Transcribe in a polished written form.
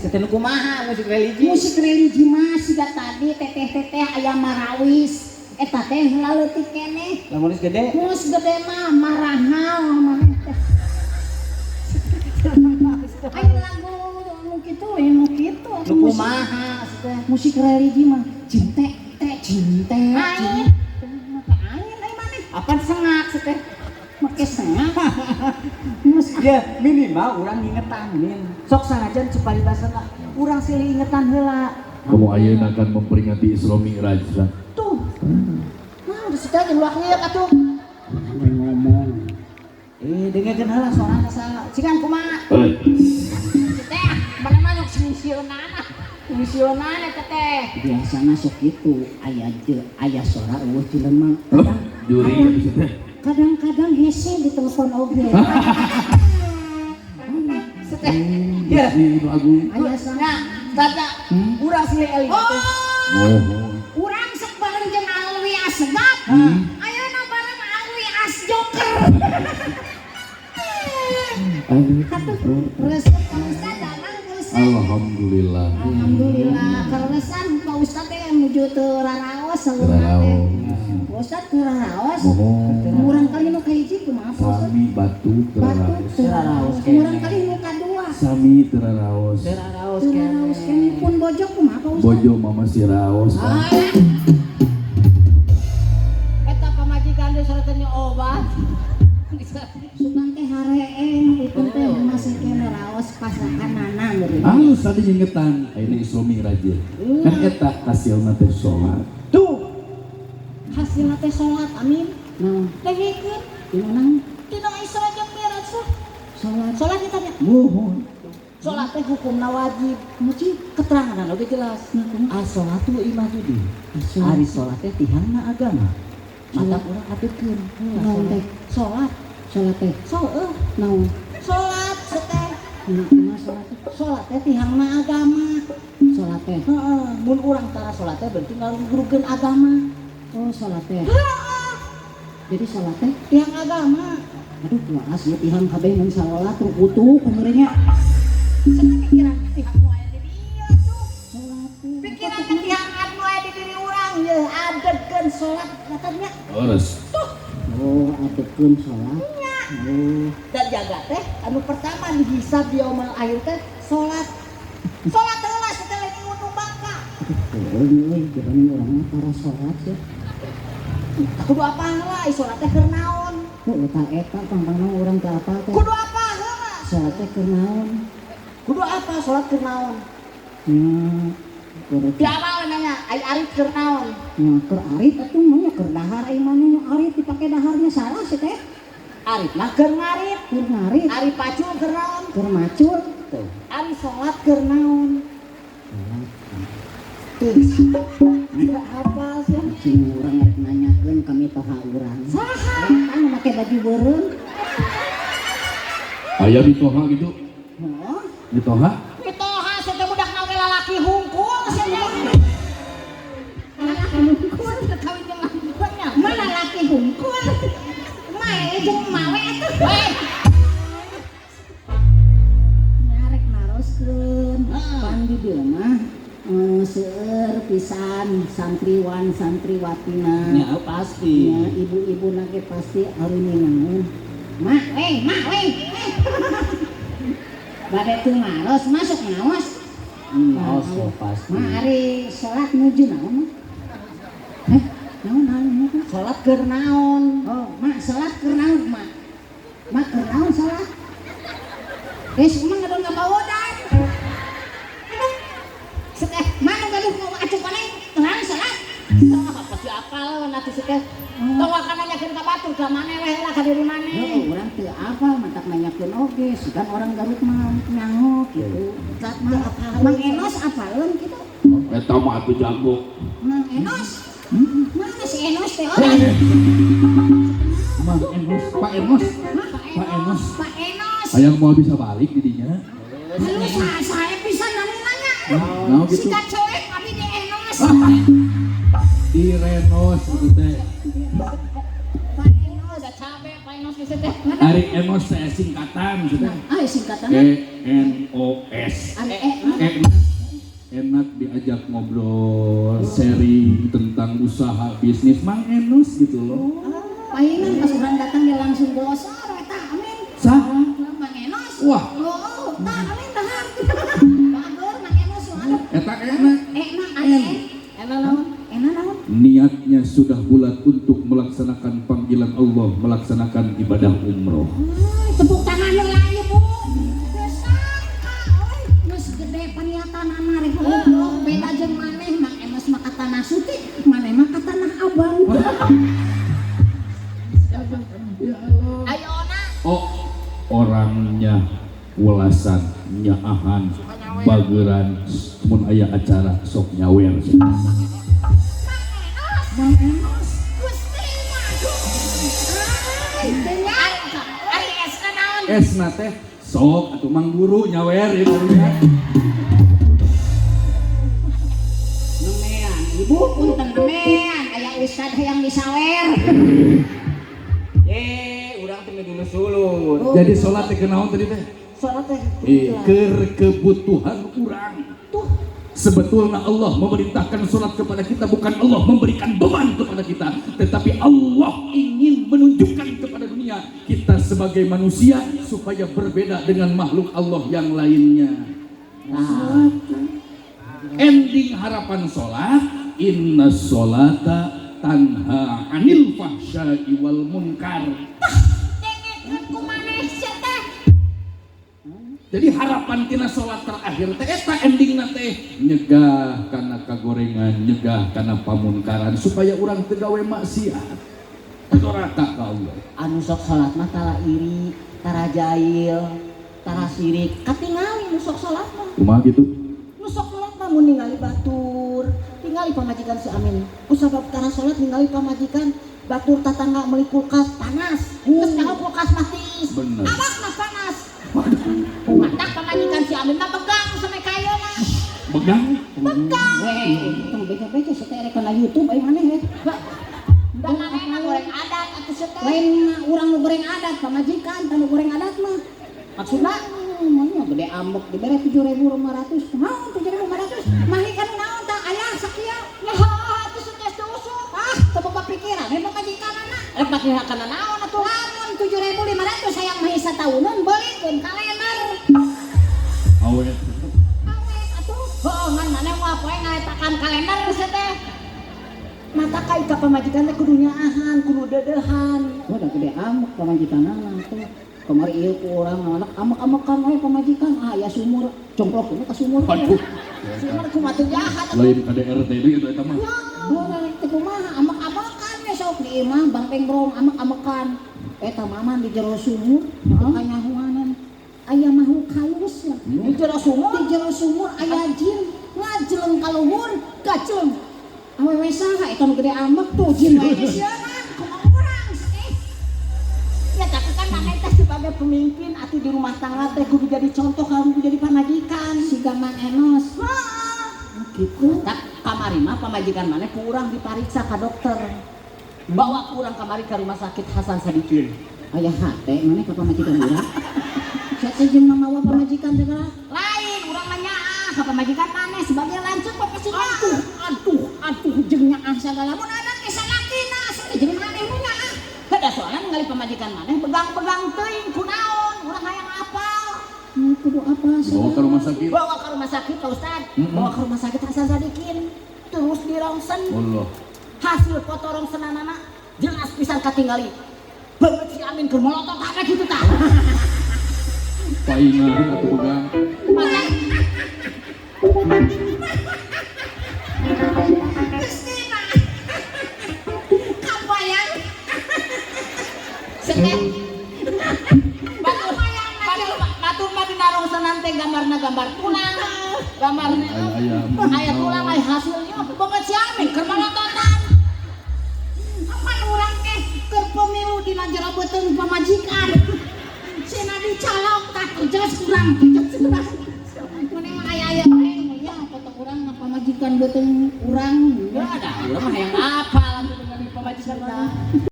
Setelah kumaha musik religi. Musik religi mah siga tadi teteh-teteh aya marawis. Eta teh leutik keneh. Lamun geus gede. Mus gede mah marahal maneh teh. Ayo lagu nu kitu nu kitu. Nu kumaha musik religi mah cinte teh cinte. Aing maneh. Apaan sengak teh? Make sengak. Ya minimal urang ingetan min. Sok sanajan ciparitasna urang silih ingetan heula. Kamu ayeuna akan memperingati Isra Mi'raj. Tuh. Nah, geus teh luaknya atuh. Ngomong. Dengekeun heula soalna saha. Cikan kumaha? Teh, mana mah sok misionan. Misionan eta teh. Biasana sok kitu aya suara eueuh jelema. Juri bisa teh. Kadang-kadang hese di telepon oge. Ya, lagu. Aya sana. tata urang silih eling. Urang sok bareng jeung Alwi Asgap. Ayeuna bareng Alwi Asjoker. Resep Pak Ustad datang resep. Alhamdulillah. Alhamdulillah. Keresan Pak Ustad teh menuju teu raraos saluran teh. Pak Ustad teu raraos. Murang kali nu kahiji kumaha Pak Ustad? Sami batu teraraos. Murang kali nu kadua. Sami teraraos. Teraraos Teraraos kene pun bojo kumaha Pak Ustad? Bojo mama si raos. Eta pamajikan teh saratnya obat. Sugan teh haree itu teh masih kene raos pasakanana geuning. Halus tadi ingetan ayeuna Isra Mi'raj. Kan eta hasilna teh salat. Tuh. Hasilna teh salat amin. Nah, dengekeun dina dina Isra jeung Mi'raj salat. Salat kita nya. Mohon. Salat teh hukumna wajib. Muci keterangan oge jelas. As-sholatu imadudin. Ari salat teh tihangna agama. Mata urang adekeun. Naon teh? Salat. Salat teh. Naon? Salat teh. Kumaha salat teh? Salat teh tihangna agama. Salat teh. Heeh, mun urang tara salat teh berarti ngaluhurkeun agama. Oh, salat teh. Heeh. Jadi salat teh Tihang agama. aduh kumaas ieu tihang kabeh mun salat teu butuh kumaha Sekarang pikiran tihang nu aya di dieu tuh. salat teh. Pikiran tihang nu aya di diri urang ye adegeun salat katanya. Terus. Oh, adekeun salat. Oh, Dan jaga teh anu pertama dihisab di yaumul akhir teh salat. Salat heula setelah diunung bangka. euy jeung urang mah para salat ya. Kudu apa heula salat teh keur naon? Oh, eta pangpangna urang teh apa teh? Kudu apa heula? Salat teh keur naon? Kudu apa salat keur naon? Keur Di awal nanya, ai arif keur naon? keur arit atuh mah nya keur dahar ai mah nya arit dipake daharnya salah sih teh. Arif mah keur ngarit. Keur ngarit, Arif pacul keur naon? keur macul. Tuh. Ari salat keur naon? Tuh. Tidak hafal sih. Cing urang rek nanyakeun kami toha urang. Saha? Anu make baju beureum. Aya di toha gitu. Heuh. Di toha. Pitoha saya budak nawe lalaki hungkul saya. Lalaki hungkul. Kawin jeung lakinya. Mana laki hungkul? Mae jeung mawe atuh. Nyarek naroskeun. Pan di dieu mah seueur pisan santriwan santriwatina. Ya pasti. Ya, ibu-ibu nage pasti arini naon. Mak, Bade teu maros masuk ngaos. Oh, pasti. Mak ari salat nuju naon? Naon? Salat keur naon? Oh, mak salat keur naon, mak? Mak keur naon salat? Semua ngadon ngabawodan. Mana gaduh mau acuh paneh naon salat? Pasti apal nanti sih teh. Tong akan nanyakeun ka batur ka maneh we lah ka diri maneh. Urang teu apal matak nanyakeun oge, sugan orang Garut mah nyaho kitu. Zat mah Mang Enos apaleun kitu. Eta mah atuh jago. Mang Enos. Mana si Enos teh? Mang Enos, Pak Enos. Pak Enos. Pak Enos. Hayang mau bisa balik didinya. Halo saya bisa nanya. Nah gitu. Sikat coek tapi di Enos. Di Renos gitu teh. Pak Enos Udah capek Pak Enos Ari Enos teh singkatan sudah. Singkatannya ENOS. Ari Enak diajak ngobrol, sharing tentang usaha bisnis Mang Enos gitu loh. Palingan pas orang datang dia langsung glosor eta amin. Sah? Mang Enos. Wah. Oh, tah amin tahan. Bagur Mang Enos ada. Eta enak. Enak naon? Niatnya sudah bulat untuk melaksanakan panggilan Allah, melaksanakan ibadah umroh. Tepuk tangan yang lain Bu. Geus gede paniatanana rek goblok beda jeung maneh Mang Enos mah ka tanah suci, maneh mah ka tanah abang. Ya Allah. Ayeuna Oh, orangnya welasan, nyaahan, bageran, mun aya acara sok nyawer. Mang Enos Gusti Ari esna naon? Esna teh sok atuh Mang Guru nyawer ieu karunya. Nemean, ibu punten nemean, aya ustad hayang disawer. Urang teh dulu sulur. Jadi salat teh kenaon tadi teh? Salat teh. Kebutuhan urang. Sebetulnya Allah memerintahkan sholat kepada kita, bukan Allah memberikan beban kepada kita, tetapi Allah ingin menunjukkan kepada dunia kita sebagai manusia supaya berbeda dengan makhluk Allah yang lainnya. Nah, ending harapan sholat, inna sholata tanha anil fahsya'i wal munkar. Jadi harapan tina sholat terakhir teh eta endingna teh nyegah kana kagorengan, nyegah kana pamunkaran supaya urang teu gawe maksiat. Doraka ka Allah. Anu sok salat mah tara iri, tara jail, tara sirik, katingali nu sok salat mah. Kumaha gitu? Nu sok salat mah mun ningali batur, tingali pamajikan si Amin. Usabab tara salat ningali pamajikan batur tatangga meuli kulkas panas. Geus nyaho kulkas mah tiis. Bener. Awak mah panas. Matak pamajikan si Amin mah begang sampai kayeuna. Begang? Weh, tong beca-beca seterek kana YouTube aya maneh we. Dan manehna goreng adat atuh seter. Lain urang nu goreng adat pamajikan, tanu goreng adat mah. Maksudna Manya gede ambek dibere 7.500. Naon 7.500? Mah kan naon tah aya sakieu. ya atuh setes tusuk. Teu boga pikiran we pamajikanana. Rek pakihakeun naon atuh? Lamun 7.500 sayang mah satahunun beulikeun kalender. Awet. Awet atuh. Heuh ngan maneh moal poe ngaletakan kalender geus teh. Mata kai ka pamajikan teh kudu nyaahan, kudu dedehan. Wah, da gede ambek pamajikanana teh. Kamari ieu ku urang anak amek-amekan we pamajikan. Aya sumur, congklok ini ka sumur. Waduh. Sumur kumaha teu jahat. Lain KDRT deui eta mah. Wah, teh kumaha amek-amekan we sok di imah Bang Pengbrong amek-amekan. Eta mah di jero sumur, kanyahuanan. Aya makhluk halus ya. Di jero sumur aya jin ngajleng ka luhur, gacleng. Awewe saha eta nu gede ambek tuh jin wae geus yeuna. Kumaha urang sih? Ya tapi kan maneh teh sebagai pemimpin atuh di rumah tangga teh kudu jadi contoh kalau kudu jadi pamajikan. Siga Mang Enos. Gitu. Tak kamari mah pamajikan maneh ku urang dipariksa ka dokter. Bawa ku urang kamari ka rumah sakit Hasan Sadikin. Aya hate maneh ka pamajikan urang. Sia teh jeung mamawa pamajikan teh lah. Lain urang nanya ka pamajikan maneh sebagai lanceuk pepesinya. Aduh jeung nyaah sagala mun ada ke salakina sih jeung maneh nu nyaah. Heda soalnya ningali pamajikan maneh begang-begang teuing kunaon urang hayang apal. Kudu apa sih? Bawa ke rumah sakit. Bawa ke rumah sakit Pak Ustad. Bawa ke rumah sakit Hasan Sadikin. Terus di rongsen. Allah. Hasil foto rongsenanana jelas pisan katingali. Banget si Amin keur molotot ada gitu tah. Paingan atuh begang. Mata Kristina. Kabayang. Sete. Batur mah dina rongsenan teh gambarna gambar tulang. Gambarna aya tulang aya hasilnya banget si Amin keur molototan. Apa urang teh keur pemilu dina jero beuteung pamajikan. Cenah dicalok tak jelas kurang. Mane mah aya-aya we nya foto urang mah pamajikan beuteung urang. Ya ada urang mah hayang